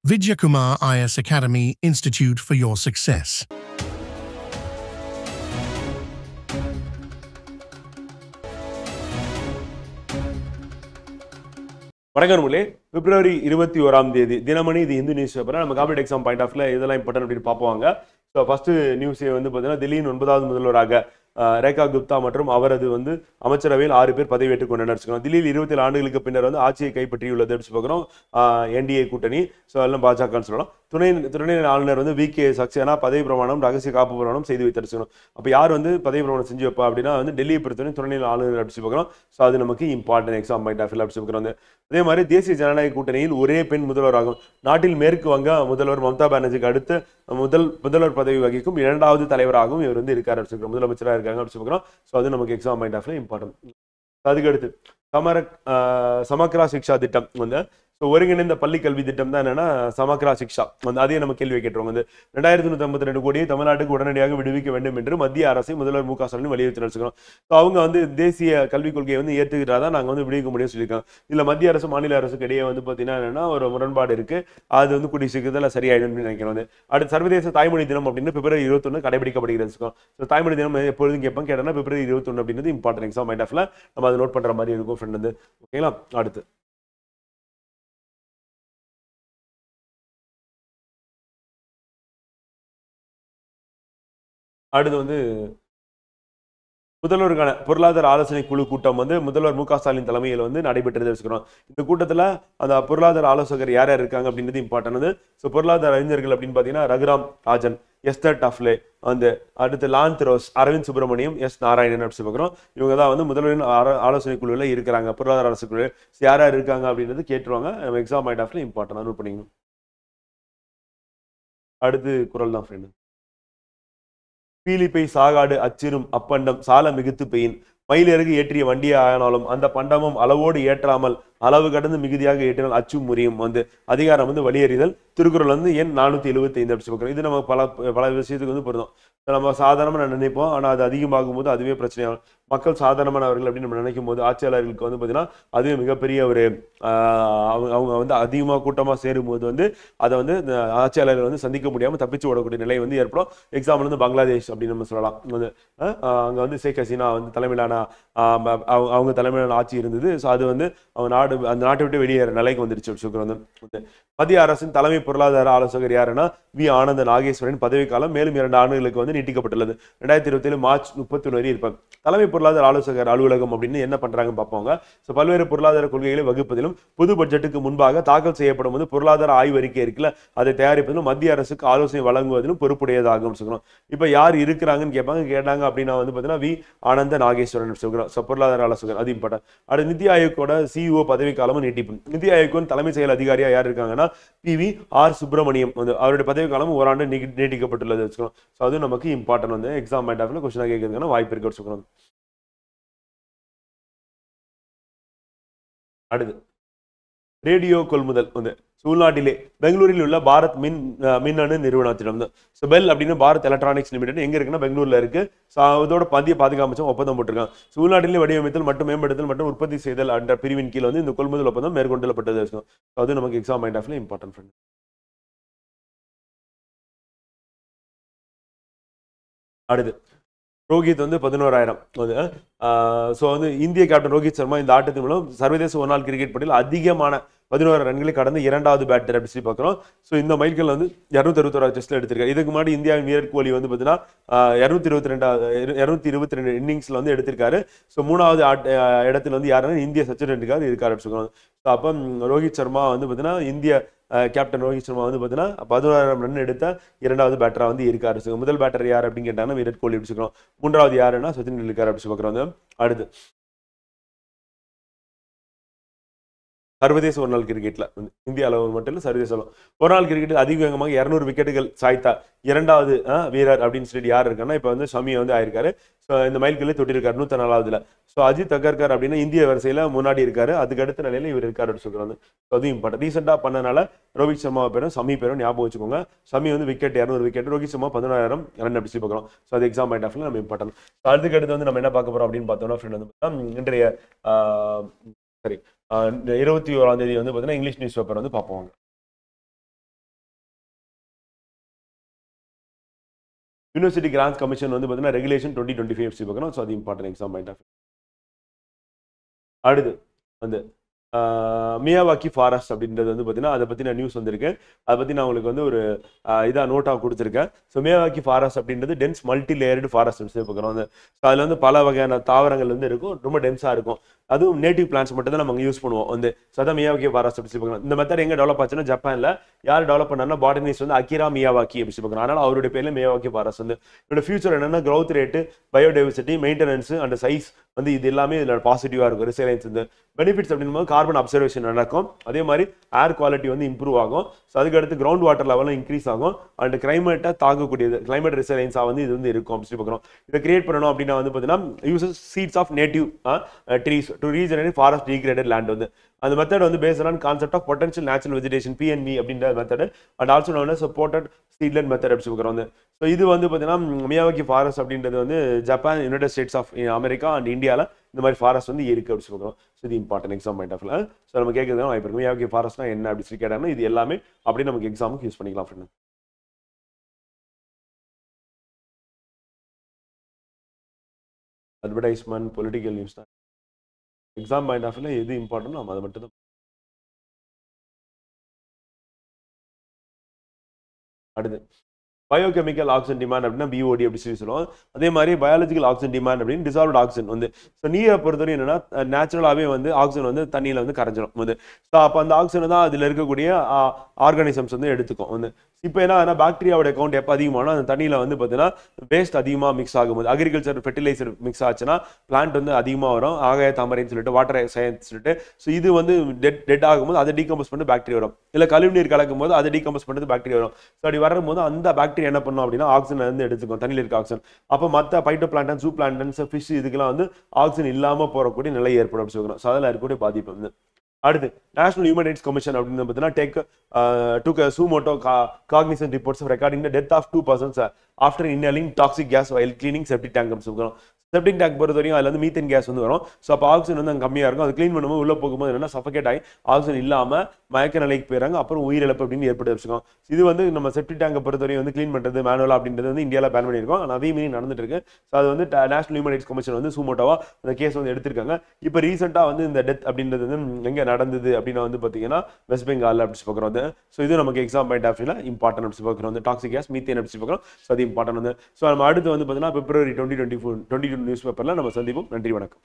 Vidyakumar IS Academy Institute for your success. வணக்கம் நண்பர்களே. பிப்ரவரி 21ஆம் தேதி தினமணி இது இந்து நியூஸ் பேப்பர். நம்ம காம்படிட்டிவ் எக்ஸாம் பாயிண்ட் ஆஃப்ல இதெல்லாம் இம்பார்ட்டன்ட் அப்படின்னு பார்ப்போங்க. ஸோ ஃபர்ஸ்ட் நியூஸ் வந்து பார்த்தீங்கன்னா தில்லியின் 9வது முதல்வராக ரேகா குப்தா மற்றும் அவரது அமைச்சரவையில் 6 பேர் பதவியேற்றுக் கொண்டனர். தில்லியில் 27 ஆண்டுகளுக்கு பின்னர் ஆட்சியை கைப்பற்றியுள்ளது அப்படின்னு பார்க்குறோம் என்டிஏ கூட்டணி. ஸோ எல்லாம் பாஜகன்னு சொல்லலாம். துணை ஆளுநர் வி.கே. சக்சேனா பதவி பிரமாணம் ரகசிய காப்பு பிரமாணம் செய்து வைத்திருக்கணும். அப்போ யார் பதவி பிரமாணம் செஞ்சு வைப்பா அப்படின்னா டெல்லியை பொறுத்தவரை துணை ஆளுநர் அப்படி பார்க்குறோம். ஸோ அது நமக்கு இம்பார்ட்டன்ட் எக்ஸாம் பாயிண்ட் ஆஃப் அப்படி பார்க்குறோம். அதே மாதிரி தேசிய ஜனநாயக கூட்டணியில் ஒரே பெண் முதல்வராகும். நாட்டில் மேற்கு வங்க முதல்வர் மம்தா பானர்ஜிக்கு அடுத்து முதல்வர் பதவி வகிக்கும் 2வது தலைவராகவும் இவர் இருக்காரு. முதலமைச்சராக இருக்காங்க அப்படி பார்க்குறோம். ஸோ அது நமக்கு எக்ஸாம் பாயிண்ட் ஆஃப்ல இம்பார்ட்டன்ட். அதுக்கு அடுத்து சமக்ரா சிக்ஷா திட்டம் ஒருங்கிணைந்த பள்ளி கல்வி திட்டம் தான் என்னன்னா சமக்ரா சிக்ஷா. அதே நம்ம கேள்வி கேட்டுருவோம். 2152 கோடியை தமிழ்நாட்டுக்கு உடனடியாக விடுவிக்க வேண்டும் என்று மத்திய அரசை முதல்வர் மு.க. ஸ்டாலின் வலியுறுத்தி நடத்துக்கிறோம். அவங்க தேசிய கல்விக் கொள்கையை ஏற்றுக்கிட்டாதான் நாங்கள் விடுவிக்க முடியும் சொல்லியிருக்காங்க. இதுல மத்திய அரசு மாநில அரசுக்கு இடையே பார்த்தீங்கன்னா என்னன்னா ஒரு முரண்பாடு இருக்கு. அது கூடிய சீக்கிரத்தில் சரியாயிடும் நினைக்கிறோம். அடுத்து சர்வதேச தாய்மொழி தினம் அப்படின்னு பிப்ரவரி 21 கடைபிடிக்கப்படுகிறது. தாய்மொழி தினம் எப்பொழுதும் கேட்பாங்க. கேட்டா பிப்ரவரி 21 அப்படின்றது இம்பார்ட்டன்ட் எக்ஸாம் பாயிண்ட் ஆஃப்ல நம்ம அதை நோட் பண்ற மாதிரி இருக்கும் ஃப்ரெண்ட். ஓகேங்களா? அடுத்து அடுத்து முதல்வருக்கான பொருளாதார ஆலோசனை குழு கூட்டம் முதல்வர் மு.க. ஸ்டாலின் தலைமையில் நடைபெற்றது வச்சுக்கிறோம். இந்த கூட்டத்தில் அந்த பொருளாதார ஆலோசகர் யார் யார் இருக்காங்க அப்படின்றது இம்பார்ட்டன்ட். ஸோ பொருளாதார அறிஞர்கள் அப்படின்னு பார்த்தீங்கன்னா ரகுராம் ராஜன், எஸ்தர் டஃப்லே, அடுத்து லாந்த் ரோஸ், அரவிந்த் சுப்பிரமணியம், எஸ் நாராயணன் அப்படி பார்க்குறோம். இவங்க தான் முதல்வரின் ஆலோசனை குழுவில் இருக்கிறாங்க. பொருளாதார ஆலோசனை குழு யார் யார் இருக்காங்க அப்படின்றது கேட்டுருவாங்க. நம்ம எக்ஸாம் பாயிண்ட் ஆஃப்ல இம்பார்ட்டன்ட் நோட் பண்ணிக்கணும். அடுத்து குரல் தான் ஃப்ரெண்ட். பீலிப்பை சாகாடு அச்சிரும் அப்பண்டம் சால மிகுத்து பெயின் மயிலிறகு ஏற்றிய வண்டியை ஆனாலும் அந்த பண்டமும் அளவோடு ஏற்றாமல் அளவு கடந்து மிகுதியாக ஏற்றினால் அச்சு முறியும். அதிகாரம் வழியறிதல். திருக்குறள் எண் 475 அப்படி சொல்றோம். இது நம்ம பல விஷயத்துக்கு பொருந்தும். நம்ம சாதாரணமா நினைப்போம். ஆனா அது அதிகமாகும் போது அதுவே பிரச்சனையாகும். மக்கள் சாதாரணமானவர்கள் அப்படின்னு நம்ம நினைக்கும் போது ஆட்சியாளர்களுக்கு பார்த்தீங்கன்னா அதுவே மிகப்பெரிய ஒரு அவங்க அதிகமாக கூட்டமாக சேரும் போது அதை ஆட்சியாளர்கள் சந்திக்க முடியாமல் தப்பிச்சு ஓடக்கூடிய நிலை ஏற்படும். எக்ஸாம்பிள் பங்களாதேஷ் அப்படின்னு நம்ம சொல்லலாம். அங்கே ஷேக் ஹசீனா தலைமையிலான அவங்க தலைமையிலான ஆட்சி இருந்தது. ஸோ அது அவங்க அந்த நாட்டை விட்டு வெளியேற நிலைக்கு வந்துருச்சு. மத்திய அரசின் தலைமை பொருளாதார ஆலோசகர் யாருன்னா வி. ஆனந்த நாகேஸ்வரன் பதவிக்காலம் மேலும் 2 ஆண்டுகளுக்கு நீட்டிக்கப்பட்டுள்ளது. 2027 மார்ச் 31 வரை இருப்பாங்க. தலைமை பொருளாதார ஆலோசகர் அலுவலகம் அப்படின்னு என்ன பண்றாங்க பார்ப்போங்க. ஸோ பல்வேறு பொருளாதார கொள்கைகளை வகுப்பதிலும் பொது பட்ஜெட்டுக்கு முன்பாக தாக்கல் செய்யப்படும் பொருளாதார ஆய்வறிக்கை இருக்குல்ல அதை தயாரிப்பதிலும் மத்திய அரசுக்கு ஆலோசனை வழங்குவதிலும் பொறுப்புடையதாகும் சொல்றோம். இப்ப யார் இருக்கிறாங்கன்னு கேட்டாங்க அப்படின்னா பார்த்தீங்கன்னா வி. ஆனந்த நாகேஸ்வரன் சொல்கிறோம். பொருளாதார ஆலோசகர் அது இம்பார்ட்டன்ட். அடுத்து நிதி ஆயோக்கோட சிஇஓ பதவி காலமும் நீட்டிப்பு. நிதி ஆயோக்கின் தலைமை செயல் அதிகாரியா யார் இருக்காங்கன்னா பி.வி.ஆர். சுப்பிரமணியம். அவருடைய பதவி காலம் 1 ஆண்டு நீட்டிக்கப்பட்டுள்ளது வச்சுக்கணும். ஸோ அது நமக்கு இம்பார்ட்டன்ட். எக்ஸாம் பாயிண்ட் ஆஃப்ல கொஸ்டின் கேட்கறதுக்கான வாய்ப்பு இருக்கு வச்சுக்கணும். அடுத்து ரேடியோ கொள்முதல் உள்நாட்டிலே பெங்களூரில் உள்ள பாரத் மின்னணு நிறுவனத்திடம் பெல் அப்படின்னு பாரத் எலக்ட்ரானிக்ஸ் லிமிடெட் எங்க இருக்குன்னா பெங்களூர்ல இருக்கு. அதோட மத்திய பாதுகாப்பு ஒப்பந்தம் போட்டிருக்காங்க. உள்நாட்டிலே வடிவமைத்தல் மற்றும் மேம்படுத்தல் மற்றும் உற்பத்தி செய்தல் என்ற பிரிவின் கீழ் இந்த கொள்முதல் ஒப்பந்தம் மேற்கொள்ளப்பட்டது. அது நமக்கு எக்ஸாம் பாயிண்ட் ஆஃப்ல இம்பார்ட்டன்ட். அடுத்து ரோஹித் 11,000. ஸோ இந்திய கேப்டன் ரோஹித் சர்மா இந்த ஆட்டத்தின் மூலம் சர்வதேச ஒருநாள் கிரிக்கெட் போட்டியில் அதிகமான 11 ரன்களை கடந்த 2வது பேட்டர் அப்படி சொல்லி பார்க்குறோம். ஸோ இந்த மைல்கல் 261 டெஸ்ட்ல எடுத்திருக்காரு. இதுக்கு முன்னாடி இந்தியாவின் விராட் கோலி பார்த்தீங்கன்னா 222 இன்னிங்ஸ்ல எடுத்திருக்காரு. ஸோ 3வது இடத்துல யாருன்னா இந்திய சச்சின் டெண்டுல்கர் இருக்காரு அப்படி சொல்லுவாங்க. ஸோ அப்போ ரோஹித் சர்மா பார்த்தீங்கன்னா இந்திய கேப்டன் ரோஹித் சர்மா பார்த்தீங்கன்னா 11,000 ரன் எடுத்த 2வது பேட்டரா இருக்காரு. முதல் பேட்டர் யார் அப்படின்னு கேட்டாங்கன்னா விராட் கோலி அப்படி சொல்றோம். 3வது யாருன்னா சச்சின் டெண்டுல்கர் அப்படி பார்க்குறோம். அடுத்து சர்வதேச ஒருநாள் கிரிக்கெட்ல இந்திய அளவு மட்டும் இல்ல சர்வதேச அளவு ஒருநாள் கிரிக்கெட்டில் அதிவேகமாக 200 விக்கெட்டுகள் சாய்த்தா 2வது வீரர் அப்படின்னு சொல்லிட்டு யார் இருக்காங்கன்னா இப்ப ஷமி ஆயிருக்காரு. இந்த மைல்கல்லை தொட்டிருக்காரு 104வதுல. ஸோ அஜித் அகர்கர் அப்படின்னா இந்திய வரிசையில முன்னாடி இருக்காரு. அதுக்கு அடுத்த நிலையில இவர் இருக்காரு அப்படின்னு சொல்றாங்க. அது இம்பார்ட்டன்ட். ரீசெண்டா பண்ணனால ரோஹித் சர்மா பேரும் ஷமி பேரும் ஞாபகம் வச்சுக்கோங்க. Shami wicket 200 wicket, Rohit Sharma 11,000 run அப்படி பார்க்கலாம். ஸோ அது எக்ஸாம் பாயிண்ட் ஆஃப்ல நம்ம இம்பார்ட்டன்ட். அதுக்கு அடுத்து நம்ம என்ன பார்க்க போறோம் அப்படின்னு பார்த்தோம்னா ஃப்ரெண்ட் இன்றைய சரி 21ஆம் தேதி பார்த்தீங்கன்னா இங்கிலீஷ் நியூஸ் பேப்பர் பார்ப்போம். யூனிவர்சிட்டி கிராண்ட்ஸ் கமிஷன் வந்து பார்த்தீங்கன்னா ரெகுலேஷன் 2025 பார்க்கணும். ஸோ அது இம்பார்ட்டன்ட் எக்ஸாம் பாயிண்ட் ஆஃப். அடுத்து வந்து மியாவாக்கி ஃபாரஸ்ட் அப்படின்றது வந்து பார்த்தீங்கன்னா அதை பற்றி நான் நியூஸ் வந்திருக்கேன். அதை பற்றி நான் உங்களுக்கு வந்து ஒரு இதாக நோட்டாக கொடுத்துருக்கேன். ஸோ மியாவாக்கி ஃபாரஸ்ட் அப்படின்றது டென்ஸ் மல்டி லேயர்டு ஃபாரஸ்ட் பார்க்குறோம். அந்த ஸோ அதில் வந்து பல வகையான தாவரங்கள் வந்து இருக்கும், ரொம்ப டென்ஸாக இருக்கும். அதுவும் நேட்டிவ் பிளான்ஸ் மட்டும் தான் நம்ம யூஸ் பண்ணுவோம். வந்து சதா மியாவாக்கி ஃபாரஸ்ட் அப்படி பார்க்கலாம். இந்த மெத்தட் எங்கே டெவலப் ஆச்சுன்னா ஜப்பானில் யார் டெவலப் பண்ணாருன்னா பாட்டனிஸ்ட் வந்து அகிரா மியாவாக்கி அப்படி பார்க்குறோம். அதனால் அவருடைய பேரில் மியாவாக்கி ஃபாரஸ்ட் வந்து இதோட ஃபியூச்சர் என்னன்னா growth rate, biodiversity, maintenance and size வந்து இது எல்லாமே இதில் பாசிட்டிவாக இருக்கும். ரிசைலன்ஸ் வந்து பெனிஃபிட்ஸ் அப்படின்போது கார்பன் அப்சர்வேஷன் நடக்கும். அதே மாதிரி ஏர் குவாலிட்டி வந்து இம்ப்ரூவ் ஆகும். ஸோ அதுக்கடுத்து கிரவுண்ட் வாட்டர் லெவலும் இன்க்ரீஸ் ஆகும். அண்ட் கிளைமேட்டை தாங்கக்கூடியது, கிளைமேட் ரெசிலியன்ஸாக வந்து இது வந்து இருக்கும் அப்படின்னு பார்க்குறோம். இதை கிரியேட் பண்ணணும் அப்படின்னா வந்து பார்த்தீங்கன்னா uses seeds of native trees to regenerate forest degraded land வந்து அந்த மெத்தட் வந்து based on concept of potential natural vegetation PNV அப்படின்ற method and also known as supported seedland method அப்படி பார்க்குறோம். வந்து ஸோ இது வந்து பார்த்தீங்கன்னா மியாவாக்கி ஃபாரஸ்ட் அப்படின்றது வந்து Japan, United States of America and இந்தியாவில் இந்த மாதிரி ஃபாரஸ்ட் வந்து இருக்கு அப்படி பார்க்குறோம். ஸோ இது important exam point of. So நம்ம கேட்கறது வாய்ப்பு இருக்கும் மியாவாக்கி ஃபாரஸ்ட்னா என்ன அப்படி சொல்லி கேட்டாங்கன்னா இது எல்லாமே அப்படியே நமக்கு எக்ஸாமுக்கு யூஸ் பண்ணிக்கலாம் ஃப்ரெண்ட். அட்வர்டைஸ்மெண்ட், பொலிட்டிக்கல் நியூஸ் தான் எக்ஸாம் பாயிண்ட் ஆஃப் எது இம்பார்ட்டன்ட் நம்ம அதை மட்டும் தான். அடுத்து பயோகெமிக்கல் ஆக்சிஜன் டிமாண்ட் அப்படின்னா BOD அப்படி சொல்லி சொல்லுவோம். அதே மாதிரி பயாலஜிக்கல் ஆக்சிஜன் டிமாண்ட் அப்படின்னு டிசால்வ்ட் ஆக்சிஜன் வந்து ஸோ நீரை பொறுத்தவரை என்னன்னா நேச்சுரலாகவே வந்து ஆக்சிஜன் வந்து தண்ணியில் வந்து கரைஞ்சிடும் வந்து. ஸோ அப்போ அந்த ஆக்சிஜன் தான் அதில் இருக்கக்கூடிய ஆர்கானிசம்ஸ் வந்து எடுத்துக்கும் வந்து. இப்போ என்ன பாக்டீரியாவோட கவுண்ட் எப்போ அதிகமானோ அந்த தண்ணியில் வந்து பார்த்தீங்கன்னா வேஸ்ட் அதிகமாக மிக்ஸ் ஆகும்போது அக்ரிகல்ச்சர் ஃபெர்டிலைசர் மிக்ஸ் ஆச்சுன்னா பிளான்ட் வந்து அதிகமாக வரும். ஆகாய தாமரைன்னு சொல்லிட்டு வாட்டர் சயின்ஸ் சொல்லிட்டு ஸோ இது வந்து டெட் ஆகும்போது அதை டீகம்போஸ் பண்ணி பாக்டீரியா வரும். இல்லை கழிவுநீர் கலக்கும் போது அதை டீகம்போஸ் பண்ணுறது பாக்டீரியா வரும். ஸோ அப்படி வரும்போது அந்த பாக்டீரியா என்ன பண்ணும் அப்படின்னா ஆக்சிஜன் வந்து எடுத்துக்கும், தண்ணியில் இருக்க ஆக்சிஜன். அப்போ மற்ற பைட்டோ பிளான்டன், சூ பிளான்டன்ஸ், ஃபிஷ் இதுக்கெல்லாம் வந்து ஆக்சிஜன் இல்லாமல் போகக்கூடிய நிலை ஏற்படும் அப்படின்னு சொல்கிறோம். ஸோ அதில் இருக்கக்கூடிய பாதிப்பு வந்து. அடுத்து நேஷனல் ஹியூமன் ரைட்ஸ் கமிஷன் அப்படின்னு பார்த்தீங்கன்னா took a sumoto cognizant reports of recording the death of 2 persons after inhaling toxic gas while cleaning septic tank. Septic tank பொறுத்த வரைக்கும் அதில் வந்து மீத்தேன் கேஸ் வந்து வரும். ஸோ அப்போ ஆக்சிஜன் வந்து அங்கே கம்மியாக இருக்கும். அது க்ளீன் பண்ணும்போது உள்ளே போகும்போது என்னன்னா சஃபகேட் ஆகி ஆக்சிஜன் இல்லாமல் மயக்க நிலைக்கு போயிடறாங்க. அப்புறம் உயிரிழப்பு அப்படின்னு ஏற்பட்டு வச்சுக்கோம். இது வந்து நம்ம செப்டிக் டேங்கை பொறுத்த வரையும் வந்து க்ளீன் பண்ணுறது மேனுவல் அப்படின்றது வந்து இந்தியாவில் பேன் பண்ணியிருக்கோம். ஆனால் அதே மீறி நடந்துட்டு இருக்கு. ஸோ அது வந்து நேஷனல் ஹியூமன் ரைட்ஸ் கமிஷன் வந்து சுமோட்டோவா அந்த கேஸ் வந்து எடுத்திருக்காங்க. இப்போ ரீசெண்டாக வந்து இந்த டெத் அப்படின்றது வந்து எங்கே நடந்தது அப்படின்னா வந்து பார்த்தீங்கன்னா வெஸ்ட் பெங்கால் அப்படி பார்க்குறோம் வந்து. ஸோ இது நமக்கு எக்ஸாம் பாயிண்ட் ஆஃப் இம்பார்ட்டன் அப்படி பார்க்குறோம் வந்து. டாக்ஸிக் கேஸ் மீத்தேன் அப்படி பார்க்குறோம். ஸோ அது இம்பார்ட்டன் வந்து. ஸோ நம்ம அடுத்து வந்து பார்த்தீங்கன்னா February 2022 நியூஸ் பேப்பரில் நம்ம சந்திப்போம். நன்றி, வணக்கம்.